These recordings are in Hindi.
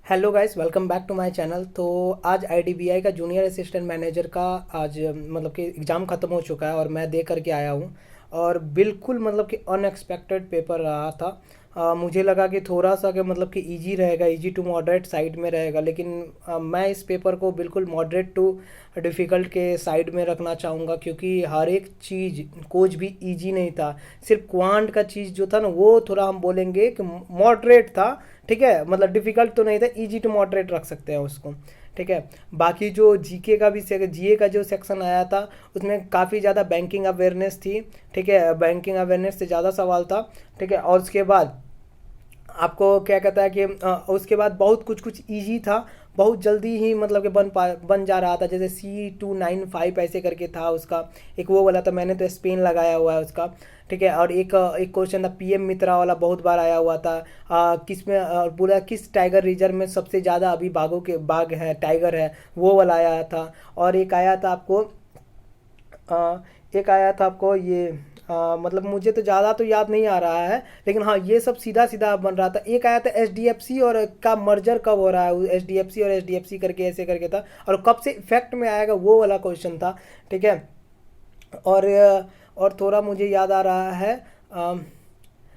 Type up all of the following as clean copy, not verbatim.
Hello guys, welcome back to my channel. तो आज आईडीबीआई का जूनियर असिस्टेंट मैनेजर का आज मतलब कि एग्ज़ाम ख़त्म हो चुका है और मैं दे करके आया हूँ। और बिल्कुल मतलब कि अनएक्सपेक्टेड पेपर रहा था। मुझे लगा कि थोड़ा सा कि मतलब कि इजी रहेगा, इजी टू मॉडरेट साइड में रहेगा, लेकिन मैं इस पेपर को बिल्कुल मॉडरेट टू डिफ़िकल्ट के साइड में रखना चाहूँगा, क्योंकि हर एक चीज़ कुछ भी इजी नहीं था। सिर्फ क्वांट का चीज़ जो था ना, वो थोड़ा हम बोलेंगे कि मॉडरेट था। ठीक है, मतलब डिफ़िकल्ट तो नहीं था, इजी टू मॉडरेट रख सकते हैं उसको। ठीक है। बाकी जो जीके का भी जीए का जो सेक्शन आया था, उसमें काफ़ी ज़्यादा बैंकिंग अवेयरनेस थी। ठीक है, बैंकिंग अवेयरनेस से ज़्यादा सवाल था। ठीक है, और उसके बाद आपको क्या कहता है कि उसके बाद बहुत कुछ कुछ इजी था। बहुत जल्दी ही मतलब कि बन जा रहा था, जैसे C295 ऐसे करके था उसका। एक वो वाला था, मैंने तो स्पेन लगाया हुआ है उसका। ठीक है, और एक क्वेश्चन था पीएम मित्रा वाला, बहुत बार आया हुआ था। किस में पूरा किस टाइगर रिजर्व में सबसे ज़्यादा अभी बाघ है, टाइगर है, वो वाला आया था। और एक आया था आपको ये मतलब मुझे तो ज़्यादा तो याद नहीं आ रहा है, लेकिन हाँ ये सब सीधा सीधा बन रहा था। एक आया था एचडीएफसी और का मर्जर कब हो रहा है, एचडीएफसी और एचडीएफसी करके ऐसे करके था, और कब से इफेक्ट में आएगा, वो वाला क्वेश्चन था। ठीक है। और और थोड़ा मुझे याद आ रहा है।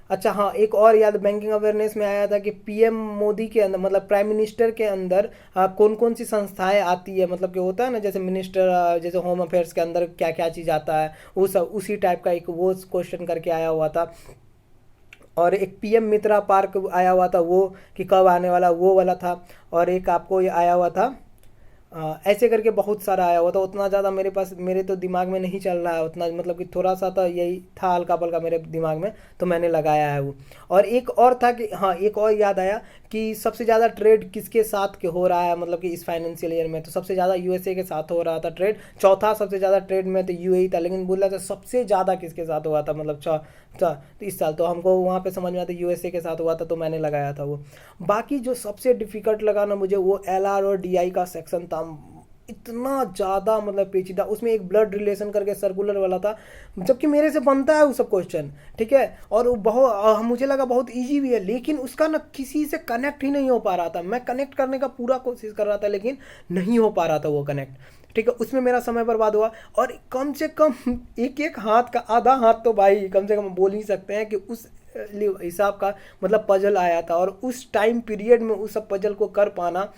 अच्छा हाँ, एक और याद बैंकिंग अवेयरनेस में आया था कि पीएम मोदी के अंदर, मतलब प्राइम मिनिस्टर के अंदर कौन कौन सी संस्थाएं आती है, मतलब कि होता है ना, जैसे मिनिस्टर, जैसे होम अफेयर्स के अंदर क्या क्या चीज़ आता है, वो सब उसी टाइप का एक वो क्वेश्चन करके आया हुआ था। और एक पीएम मित्रा पार्क आया हुआ था, वो कि कब आने वाला, वो वाला था। और एक आपको ये आया हुआ था, ऐसे करके बहुत सारा आया हुआ था। उतना ज़्यादा मेरे पास, मेरे तो दिमाग में नहीं चल रहा है उतना, मतलब कि थोड़ा सा था, यही था हल्का पल्का मेरे दिमाग में, तो मैंने लगाया है वो। और एक और था कि हाँ, एक और याद आया कि सबसे ज़्यादा ट्रेड किसके साथ के हो रहा है, मतलब कि इस फाइनेंशियल ईयर में तो सबसे ज़्यादा यूएसए के साथ हो रहा था ट्रेड। चौथा सबसे ज़्यादा ट्रेड में तो यूएई था, लेकिन बोला था सबसे ज़्यादा किसके साथ हुआ था, मतलब तो इस साल तो हमको वहाँ पे समझ में आता यूएसए के साथ हुआ था, तो मैंने लगाया था वो। बाकी जो सबसे डिफिकल्ट लगा ना मुझे, वो एलआर और डीआई का सेक्शन था। इतना ज़्यादा मतलब पेचीदा, उसमें एक ब्लड रिलेशन करके सर्कुलर वाला था, जबकि मेरे से बनता है वो सब क्वेश्चन। ठीक है, और वो बहुत मुझे लगा बहुत इजी भी है, लेकिन उसका ना किसी से कनेक्ट ही नहीं हो पा रहा था। मैं कनेक्ट करने का पूरा कोशिश कर रहा था, लेकिन नहीं हो पा रहा था वो कनेक्ट। ठीक है, उसमें मेरा समय बर्बाद हुआ। और कम से कम एक एक हाथ का आधा हाथ तो भाई कम से कम बोल ही सकते हैं कि उस हिसाब का मतलब पजल आया था, और उस टाइम पीरियड में उस सब पजल को कर पाना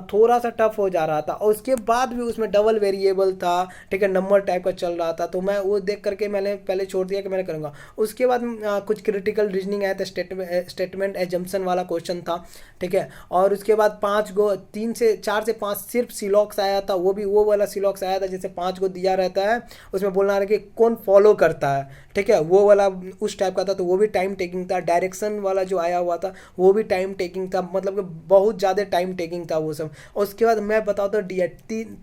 थोड़ा सा टफ हो जा रहा था। और उसके बाद भी उसमें डबल वेरिएबल था। ठीक है, नंबर टाइप का चल रहा था, तो मैं वो देख करके मैंने पहले छोड़ दिया कि मैंने करूँगा। उसके बाद कुछ क्रिटिकल रीजनिंग आया था, स्टेटमेंट एजम्पशन वाला क्वेश्चन था। ठीक है, और उसके बाद 5 गो, 3 से 4 से 5 सिर्फ सिलॉक्स आया था, वो भी वो वाला सिलॉक्स आया था जैसे 5 गो दिया रहता है, उसमें बोलना है कि कौन फॉलो करता है। ठीक है, वो वाला उस टाइप का था, तो वो भी टाइम टेकिंग था। डायरेक्शन वाला जो आया हुआ था, वो भी टाइम टेकिंग था, मतलब कि बहुत ज़्यादा टाइम टेकिंग था वो सब। और उसके बाद मैं बताता हूँ, डी आई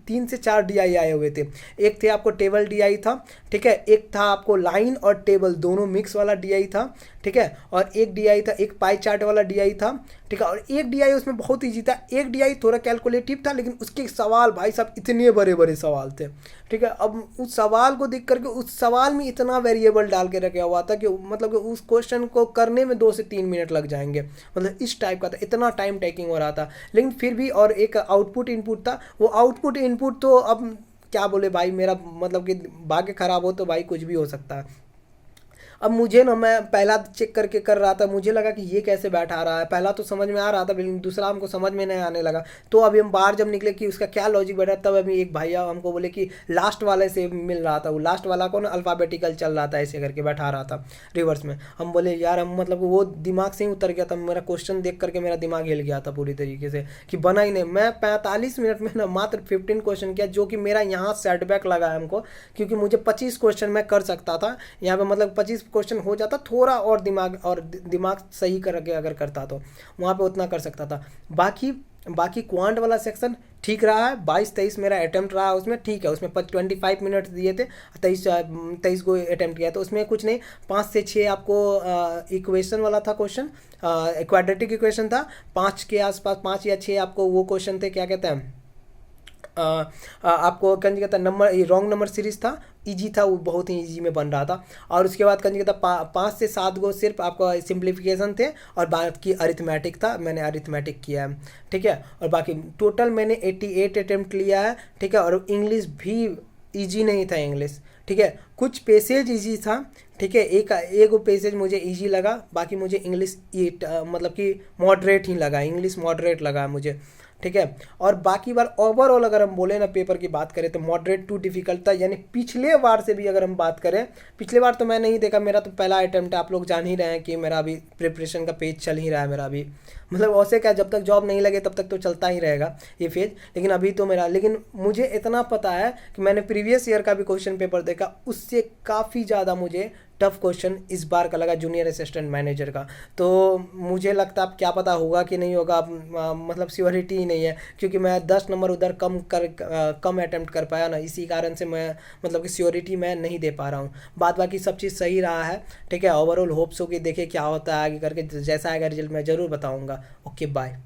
3 से 4 डीआई आए हुए थे। एक थे आपको टेबल डीआई था। ठीक है, एक था आपको लाइन और टेबल दोनों मिक्स वाला डीआई था। ठीक है, और एक डीआई था, एक पाई चार्ट वाला डीआई था। ठीक है, और एक डीआई उसमें बहुत ईजी था, एक डीआई थोड़ा कैलकुलेटिव था, लेकिन उसके सवाल भाई साहब इतने बड़े बड़े सवाल थे। ठीक है, अब उस सवाल को देख करके उस सवाल में इतना वेरिएबल डाल के रखा हुआ था कि मतलब कि उस क्वेश्चन को करने में 2 से 3 मिनट लग जाएंगे, मतलब इस टाइप का था, इतना टाइम टेकिंग हो रहा था। लेकिन फिर भी, और एक आउटपुट इनपुट था, वो आउटपुट इनपुट तो अब क्या बोले भाई, मेरा मतलब कि भाग्य खराब हो तो भाई कुछ भी हो सकता है। अब मुझे ना, मैं पहला चेक करके कर रहा था, मुझे लगा कि ये कैसे बैठा रहा है, पहला तो समझ में आ रहा था, लेकिन दूसरा हमको समझ में नहीं आने लगा। तो अभी हम बाहर जब निकले कि उसका क्या लॉजिक बैठा, तब अभी एक भैया हमको बोले कि लास्ट वाले से मिल रहा था, वो लास्ट वाला को ना अल्फ़ाबेटिकल चल रहा था, ऐसे करके बैठा रहा था रिवर्स में। हम बोले यार, हम मतलब वो दिमाग से ही उतर गया था, मेरा क्वेश्चन देख करके मेरा दिमाग हिल गया था पूरी तरीके से, कि बना ही नहीं। मैं 45 मिनट में ना मात्र 15 क्वेश्चन किया, जो कि मेरा यहाँ सेटबैक लगा है हमको, क्योंकि मुझे 25 क्वेश्चन मैं कर सकता था यहाँ पे, मतलब 25 क्वेश्चन हो जाता, थोड़ा और दिमाग सही करके अगर करता तो वहाँ पे उतना कर सकता था। बाकी बाकी क्वांट वाला सेक्शन ठीक रहा है, 22-23 मेरा अटेम्प्ट रहा उसमें। ठीक है, उसमें 25 मिनट दिए थे, 23 को अटेम्प्ट किया, तो उसमें कुछ नहीं। 5 से 6 आपको इक्वेशन वाला था क्वेश्चन, क्वाड्रेटिक इक्वेशन था। 5 के आसपास, 5 या 6 आपको वो क्वेश्चन थे, क्या कहते हैं, आपको कंज कहता नंबर रॉन्ग नंबर सीरीज था, इजी था, वो बहुत ही इजी में बन रहा था। और उसके बाद कंज कहता 5 से 7 गो सिर्फ आपका सिंप्लीफिकेशन थे और बाकी अरिथमेटिक था, मैंने अरिथमेटिक किया है, ठीक है। और बाकी टोटल मैंने 88 अटेम्प्ट लिया है, ठीक है। और इंग्लिश भी इजी नहीं था इंग्लिश, ठीक है। कुछ पैसेज इजी था, ठीक है, एक पैसेज मुझे इजी लगा, बाकी मुझे इंग्लिश मतलब कि मॉडरेट ही लगा, इंग्लिश मॉडरेट लगा मुझे, ठीक है। और बाकी बार ओवरऑल अगर हम बोले ना पेपर की बात करें तो मॉडरेट टू डिफिकल्ट था, यानी पिछले बार से भी अगर हम बात करें, पिछले बार तो मैं नहीं देखा, मेरा तो पहला अटेम्प्ट है, आप लोग जान ही रहे हैं कि मेरा अभी प्रिपरेशन का पेज चल ही रहा है मेरा अभी, मतलब वैसे क्या जब तक जॉब नहीं लगे तब तक तो चलता ही रहेगा ये फेज, लेकिन अभी तो मेरा, लेकिन मुझे इतना पता है कि मैंने प्रीवियस ईयर का भी क्वेश्चन पेपर देखा, उससे काफ़ी ज़्यादा मुझे टफ क्वेश्चन इस बार का लगा जूनियर असिस्टेंट मैनेजर का। तो मुझे लगता अब क्या पता होगा कि नहीं होगा, मतलब श्योरिटी ही नहीं है, क्योंकि मैं 10 नंबर उधर कम अटेम्प्ट कर पाया ना, इसी कारण से मैं मतलब कि श्योरिटी मैं नहीं दे पा रहा हूँ। बात बाकी सब चीज़ सही रहा है, ठीक है। ओवरऑल होप्स हो कि देखे क्या होता है आगे करके, जैसा आएगा रिजल्ट मैं ज़रूर बताऊँगा। Okay bye.